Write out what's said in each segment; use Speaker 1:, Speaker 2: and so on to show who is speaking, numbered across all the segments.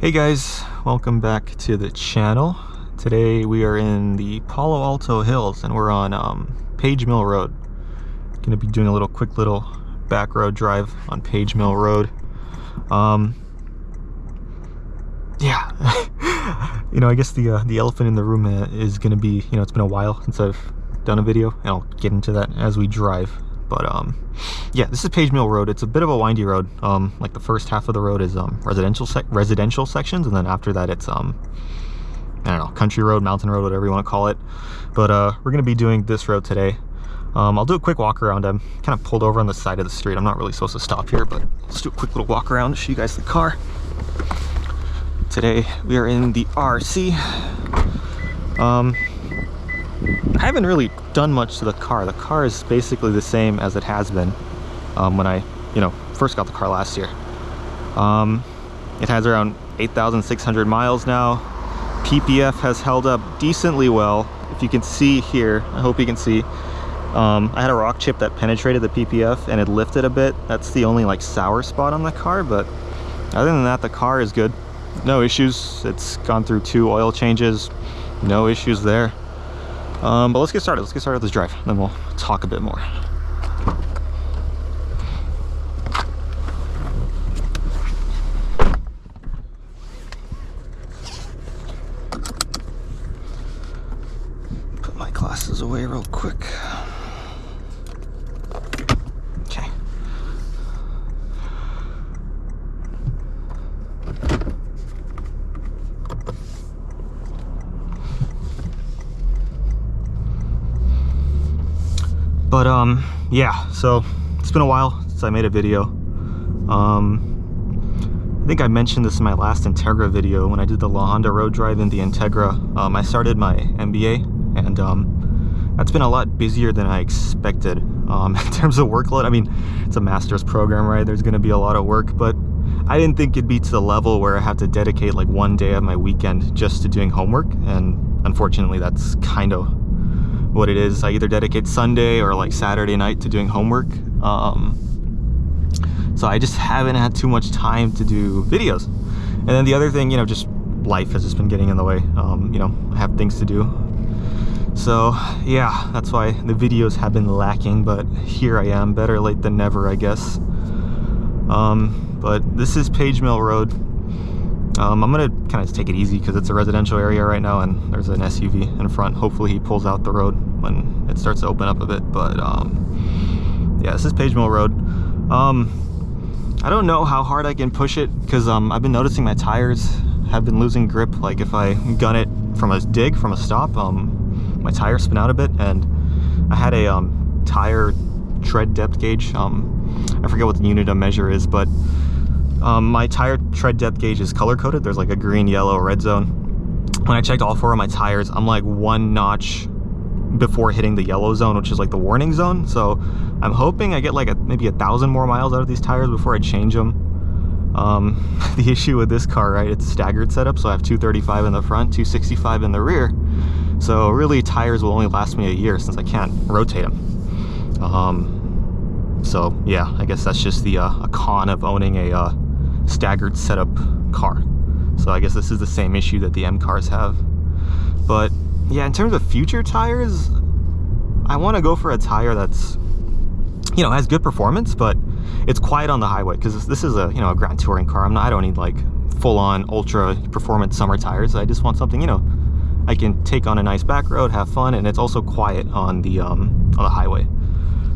Speaker 1: Hey guys, welcome back to the channel. Today we are in the Palo Alto Hills and we're on Page Mill Road. Gonna be doing a quick little back road drive on Page Mill Road. Yeah, I guess the elephant in the room is gonna be, it's been a while since I've done a video, and I'll get into that as we drive. But yeah, this is Page Mill Road. It's a bit of a windy road. Like the first half of the road is residential sections, and then after that it's I don't know, country road, mountain road, whatever you want to call it. But we're gonna be doing this road today. I'll do a quick walk around. I'm kind of pulled over on the side of the street. I'm not really supposed to stop here, but let's do a quick little walk around to show you guys the car. Today we are in the RC. I haven't really done much to the car. The car is basically the same as it has been when I, first got the car last year. It has around 8,600 miles now. PPF has held up decently well. If you can see here, I hope you can see, I had a rock chip that penetrated the PPF and it lifted a bit. That's the only sour spot on the car, but other than that, the car is good. No issues. It's gone through 2 oil changes. No issues there. But let's get started. Let's get started with this drive, then we'll talk a bit more. Put my glasses away real quick. Okay. But yeah, so it's been a while since I made a video. I think I mentioned this in my last Integra video when I did the La Honda road drive in the Integra. I started my MBA, and that's been a lot busier than I expected in terms of workload. I mean, it's a master's program, right? There's going to be a lot of work, but I didn't think it'd be to the level where I have to dedicate one day of my weekend just to doing homework, and unfortunately that's kind of what it is. I either dedicate Sunday or Saturday night to doing homework, so I just haven't had too much time to do videos. And then the other thing, just life has just been getting in the way. I have things to do, so yeah, that's why the videos have been lacking, but here I am, better late than never, I guess. But this is Page Mill Road. I'm gonna kind of take it easy because it's a residential area right now and there's an SUV in front. Hopefully he pulls out the road when it starts to open up a bit. But yeah, this is Page Mill Road. I don't know how hard I can push it because I've been noticing my tires have been losing grip. If I gun it from a dig, from a stop, my tires spin out a bit. And I had a tire tread depth gauge. I forget what the unit of measure is, but my tire tread depth gauge is color coded. There's a green, yellow, red zone. When I checked all 4 of my tires, I'm 1 notch before hitting the yellow zone, which is the warning zone. So I'm hoping I get maybe 1,000 more miles out of these tires before I change them. The issue with this car, right, it's staggered setup, so I have 235 in the front, 265 in the rear. So really tires will only last me a year since I can't rotate them. So yeah, I guess that's just the a con of owning a staggered setup car. So I guess this is the same issue that the M cars have. But yeah, in terms of future tires, I want to go for a tire that's, has good performance, but it's quiet on the highway, because this is a a grand touring car. I don't need full-on ultra performance summer tires. I just want something I can take on a nice back road, have fun, and it's also quiet on the highway.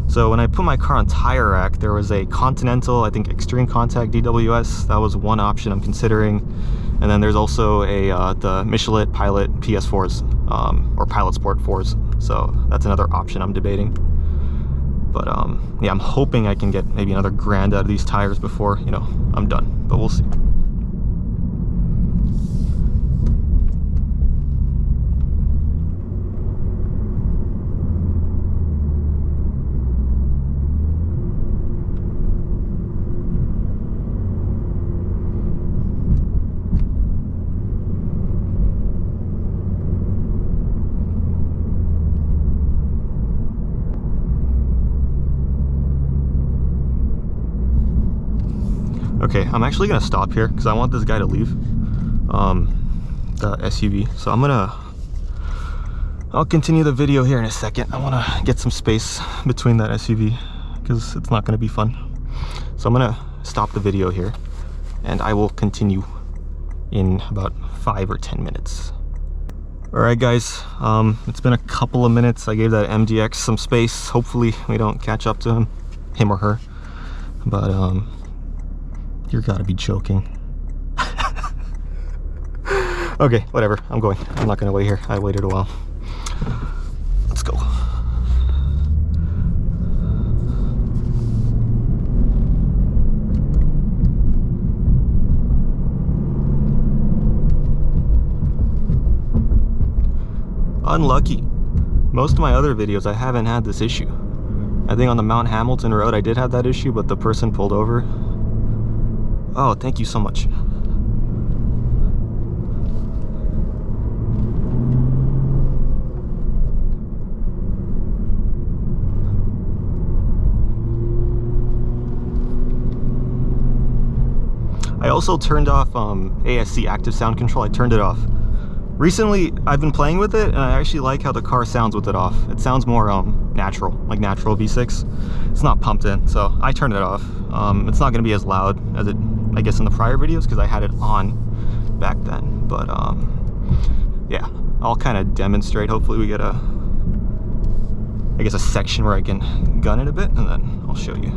Speaker 1: So when I put my car on tire rack, there was a Continental, I think Extreme Contact DWS. That was one option I'm considering. And then there's also the Michelin Pilot PS4s, or Pilot Sport 4s. So that's another option I'm debating. But yeah, I'm hoping I can get maybe another grand out of these tires before, I'm done. But we'll see. Okay, I'm actually gonna stop here because I want this guy to leave. the SUV. So I'll continue the video here in a second. I want to get some space between that SUV because it's not going to be fun. So I'm going to stop the video here and I will continue in about 5 or 10 minutes. All right, guys, it's been a couple of minutes. I gave that MDX some space. Hopefully we don't catch up to him or her. But you're gotta be joking. Okay, whatever, I'm going. I'm not gonna wait here. I waited a while. Let's go. Unlucky. Most of my other videos I haven't had this issue. I think on the Mount Hamilton Road I did have that issue, but the person pulled over. Oh, thank you so much. I also turned off ASC active sound control. I turned it off. Recently, I've been playing with it, and I actually like how the car sounds with it off. It sounds more natural, like natural V6. It's not pumped in, so I turned it off. It's not going to be as loud as it, I guess, in the prior videos, because I had it on back then. But yeah, I'll kind of demonstrate. Hopefully we get a section where I can gun it a bit, and then I'll show you.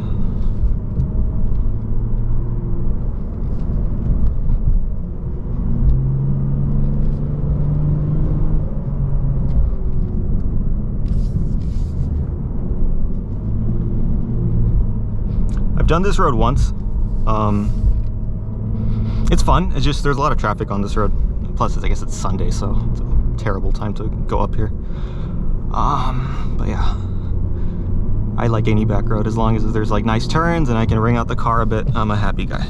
Speaker 1: I've done this road once. It's fun. It's just there's a lot of traffic on this road. Plus, I guess it's Sunday, so it's a terrible time to go up here. But yeah, I like any back road as long as there's like nice turns and I can ring out the car a bit. I'm a happy guy.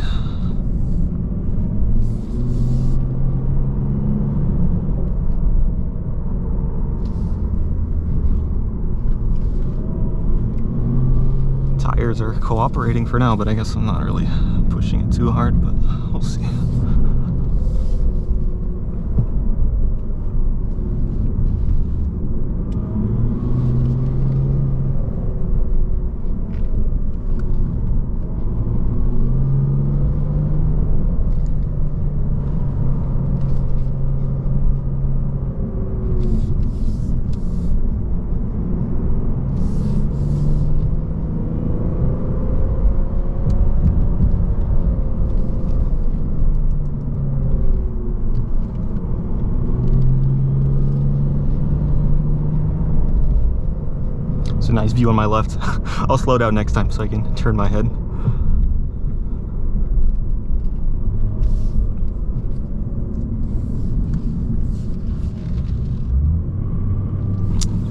Speaker 1: Tires are cooperating for now, but I guess I'm not really pushing it too hard, but we'll see. It's a nice view on my left. I'll slow down next time so I can turn my head.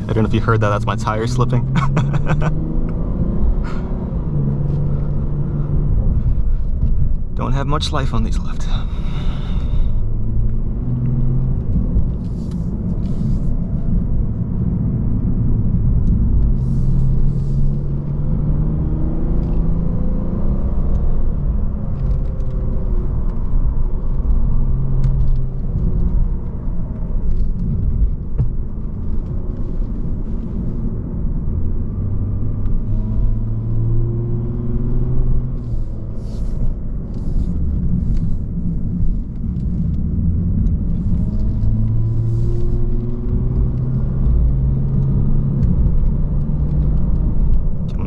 Speaker 1: I don't know if you heard that, that's my tire slipping. Don't have much life on these left.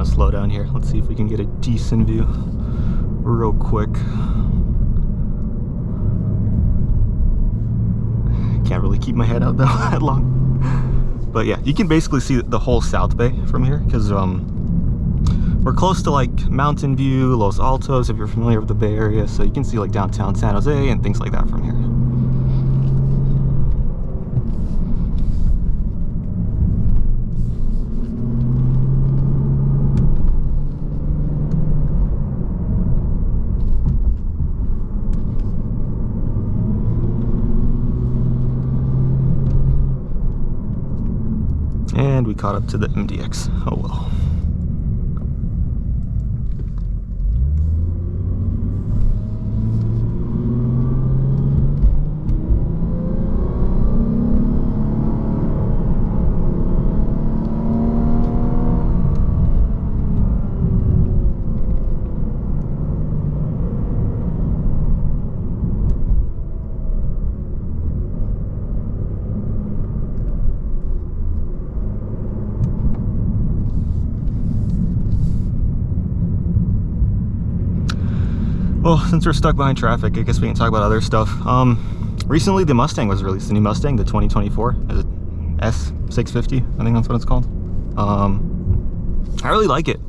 Speaker 1: Slow down here. Let's see if we can get a decent view real quick. Can't really keep my head out though that long. But yeah, you can basically see the whole South Bay from here because we're close to like Mountain View, Los Altos, if you're familiar with the Bay Area. So you can see like downtown San Jose and things like that from here. And we caught up to the MDX. Oh well. So since we're stuck behind traffic, I guess we can talk about other stuff. Recently the Mustang was released, the new Mustang, the 2024, is it S650? I think that's what it's called. I really like it.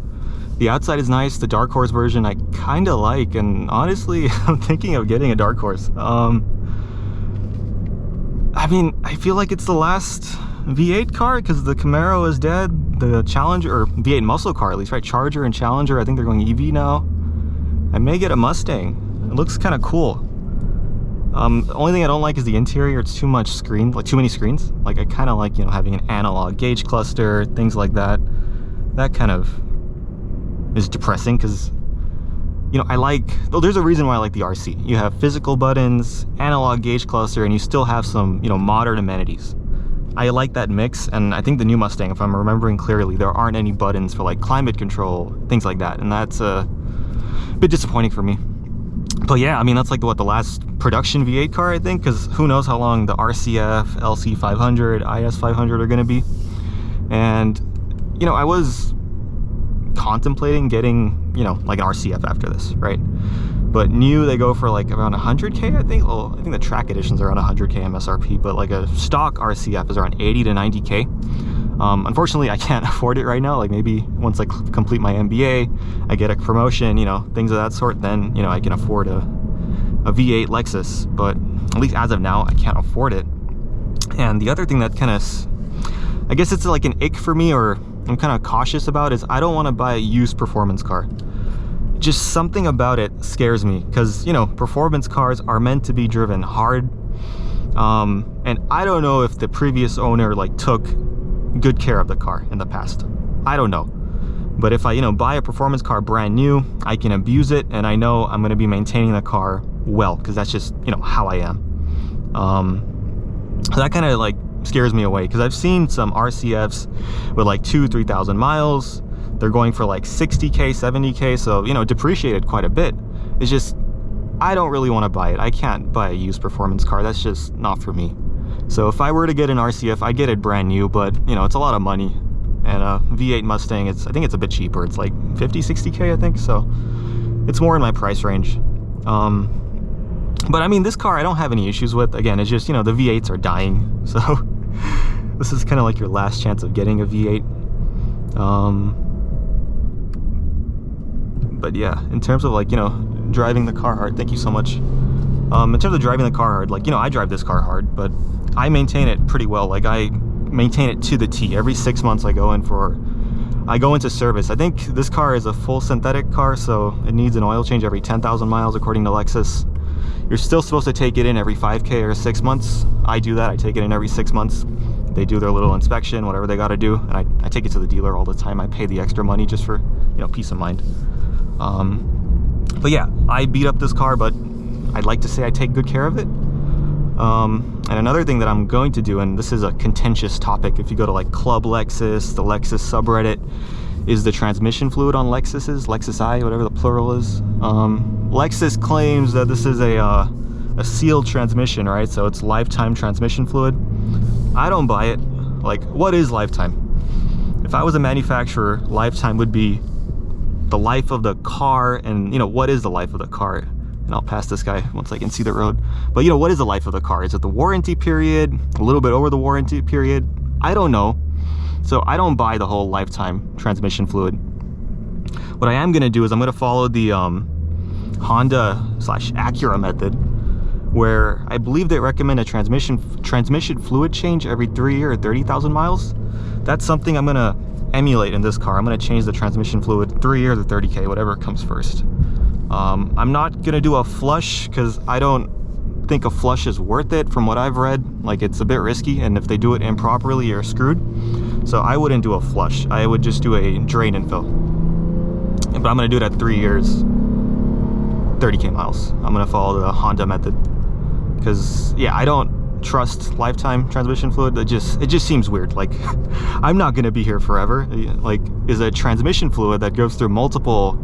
Speaker 1: The outside is nice. The Dark Horse version I kind of like, and honestly I'm thinking of getting a Dark Horse. I mean, I feel like it's the last V8 car because the Camaro is dead. The Challenger, or V8 muscle car at least, right? Charger and Challenger, I think they're going EV now. I may get a Mustang. It looks kind of cool. The only thing I don't like is the interior. It's too much screen, like too many screens. Like I kind of like, you know, having an analog gauge cluster, things like that. That kind of is depressing because, you know, I like, well, there's a reason why I like the RC. You have physical buttons, analog gauge cluster, and you still have some, you know, modern amenities. I like that mix, and I think the new Mustang, if I'm remembering clearly, there aren't any buttons for like climate control, things like that, and that's a bit disappointing for me. But yeah, I mean, that's like the last production V8 car, I think, because who knows how long the RCF, LC500, IS500 are going to be. And, you know, I was contemplating getting, you know, like an RCF after this, right? But new, they go for like around 100K, I think. Well, I think the track editions are around 100K MSRP, but like a stock RCF is around 80 to 90K. Unfortunately, I can't afford it right now. Like maybe once I complete my MBA, I get a promotion, you know, things of that sort, then, you know, I can afford a V8 Lexus. But at least as of now, I can't afford it. And the other thing that kind of, I guess it's like an ick for me, or I'm kind of cautious about, is I don't want to buy a used performance car. Just something about it scares me because, you know, performance cars are meant to be driven hard. And I don't know if the previous owner like took good care of the car in the past. I don't know. But if I, you know, buy a performance car brand new, I can abuse it, and I know I'm going to be maintaining the car well, because that's just, you know, how I am. So that kind of like scares me away, because I've seen some RCFs with like 2,000-3,000 miles. They're going for like 60K, 70K, so, you know, depreciated quite a bit. It's just, I don't really want to buy it. I can't buy a used performance car. That's just not for me. So if I were to get an RCF, I get it brand new, but, you know, it's a lot of money. And a V8 Mustang, I think it's a bit cheaper. It's like 50, 60K, I think. So it's more in my price range. But I mean, this car I don't have any issues with. Again, it's just, you know, the V8s are dying. So this is kind of like your last chance of getting a V8. But yeah, in terms of like, you know, driving the car hard, thank you so much. In terms of driving the car hard, like, you know, I drive this car hard, but I maintain it pretty well. Like, I maintain it to the T. Every 6 months I go into service. I think this car is a full synthetic car, so it needs an oil change every 10,000 miles according to Lexus. You're still supposed to take it in every 5K or 6 months. I do that. I take it in every 6 months. They do their little inspection, whatever they got to do, and I take it to the dealer all the time. I pay the extra money just for, you know, peace of mind. But yeah, I beat up this car, but I'd like to say I take good care of it. And another thing that I'm going to do, and this is a contentious topic, if you go to like Club Lexus, the Lexus subreddit, is the transmission fluid on Lexuses, Lexus-I, whatever the plural is. Lexus claims that this is a sealed transmission, right? So it's lifetime transmission fluid. I don't buy it. Like, what is lifetime? If I was a manufacturer, lifetime would be the life of the car, and, you know, what is the life of the car? And I'll pass this guy once I can see the road. But, you know, what is the life of the car? Is it the warranty period? A little bit over the warranty period? I don't know. So I don't buy the whole lifetime transmission fluid. What I am going to do is I'm going to follow the Honda/Acura method, where I believe they recommend a transmission fluid change every 3 or 30,000 miles. That's something I'm going to emulate in this car. I'm going to change the transmission fluid 3 years or 30K, whatever comes first. I'm not gonna do a flush because I don't think a flush is worth it from what I've read. Like, it's a bit risky, and if they do it improperly, you're screwed. So I wouldn't do a flush. I would just do a drain and fill. But I'm gonna do it at 3 years, 30K miles. I'm gonna follow the Honda method because, yeah, I don't trust lifetime transmission fluid. It just seems weird. Like, I'm not gonna be here forever. Like, is a transmission fluid that goes through multiple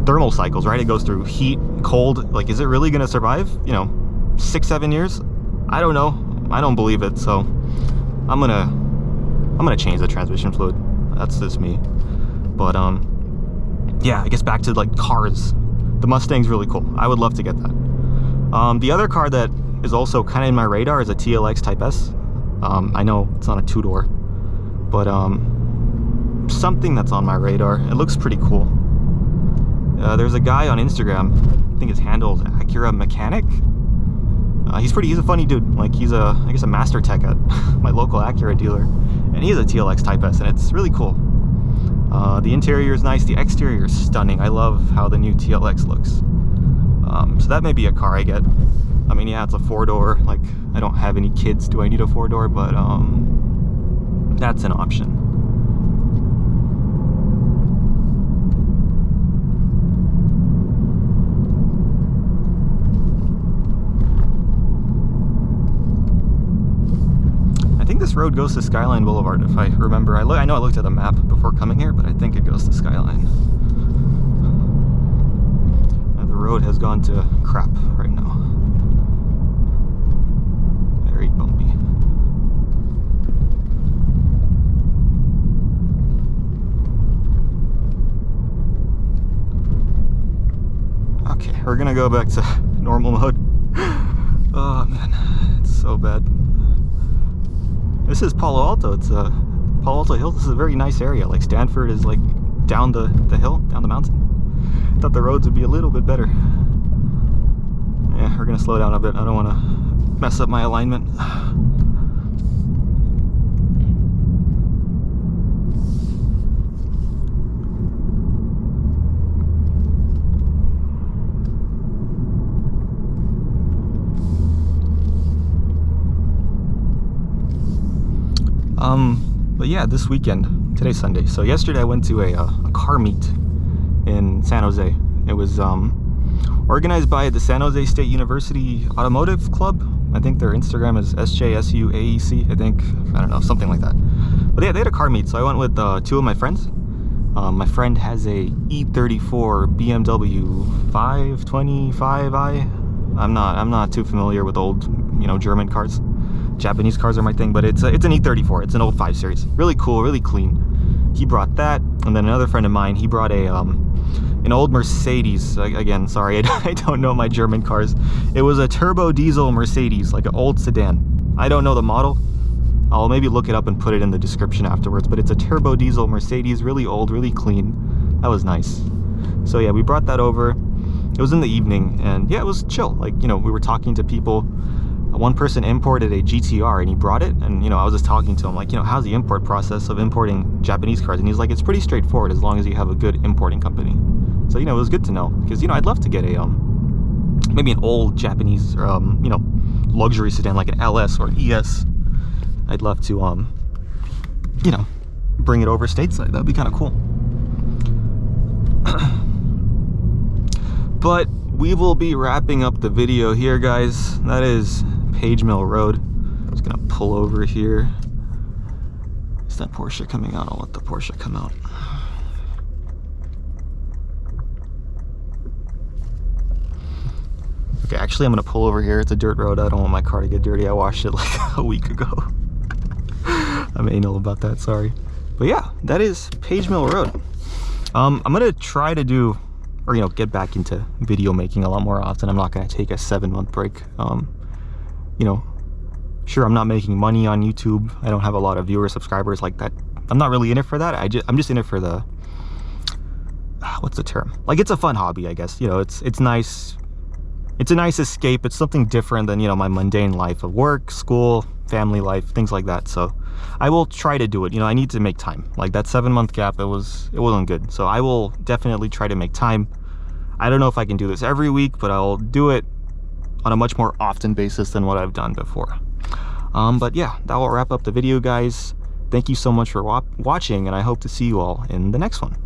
Speaker 1: thermal cycles, right? It goes through heat, cold. Like, is it really gonna survive, you know, 6-7 years? I don't know. I don't believe it. So I'm gonna change the transmission fluid. That's just me. But yeah, I guess back to like cars. the Mustang's really cool. I would love to get that. The other car that is also kind of in my radar is a TLX Type S. I know it's not a two-door, but something that's on my radar. It looks pretty cool. There's a guy on Instagram, I think his handle is Acura Mechanic. He's a funny dude. Like, he's I guess a master tech at my local Acura dealer, and he has a TLX Type S, and it's really cool. The interior is nice, the exterior is stunning. I love how the new TLX looks. So that may be a car I get. I mean, yeah, it's a 4-door. Like, I don't have any kids. Do I need a 4-door? But that's an option. I think this road goes to Skyline Boulevard, if I remember. I know I looked at the map before coming here, but I think it goes to Skyline. The road has gone to crap right now. Very bumpy. Okay, we're gonna go back to normal mode. Oh man, it's so bad. This is Palo Alto. It's Palo Alto Hills. This is a very nice area. Like, Stanford is like down the hill, down the mountain. I thought the roads would be a little bit better. Yeah, we're gonna slow down a bit. I don't want to mess up my alignment. But yeah, this weekend, today's Sunday. So yesterday I went to a car meet in San Jose. It was organized by the San Jose State University Automotive Club. I think their Instagram is SJSUAEC, I think. I don't know, something like that. But yeah, they had a car meet, so I went with 2 of my friends. My friend has a E34 BMW 525i. I'm not too familiar with old, German cars. Japanese cars are my thing, but it's an E34. It's an old 5 Series. Really cool, really clean. He brought that, and then another friend of mine, he brought an old Mercedes. Again, sorry, I don't know my German cars. It was a turbo diesel Mercedes, like an old sedan. I don't know the model. I'll maybe look it up and put it in the description afterwards, but it's a turbo diesel Mercedes, really old, really clean. That was nice. So yeah, we brought that over. It was in the evening, and yeah, it was chill. Like, we were talking to people. One person imported a GTR and he brought it, and I was just talking to him like, how's the import process of importing Japanese cars? And he's like, it's pretty straightforward as long as you have a good importing company. So it was good to know, because I'd love to get a maybe an old Japanese luxury sedan like an LS or an ES. I'd love to bring it over stateside. That'd be kind of cool. But we will be wrapping up the video here, guys. That is Page Mill Road. I'm just gonna pull over here. Is that Porsche coming out? I'll let the Porsche come out. Okay, actually I'm gonna pull over here. It's a dirt road. I don't want my car to get dirty. I washed it like a week ago. I'm anal about that, sorry. But yeah, that is Page Mill Road. I'm gonna try to do, or get back into video making a lot more often. I'm not gonna take a 7-month break. Sure, I'm not making money on YouTube. I don't have a lot of viewers, subscribers like that. I'm not really in it for that. I'm just in it for the, what's the term? Like, it's a fun hobby, I guess. It's nice. It's a nice escape. It's something different than, my mundane life of work, school, family life, things like that. So I will try to do it. I need to make time. Like, that 7-month gap, it wasn't good. So I will definitely try to make time. I don't know if I can do this every week, but I'll do it on a much more often basis than what I've done before. But yeah, that will wrap up the video, guys. Thank you so much for watching, and I hope to see you all in the next one.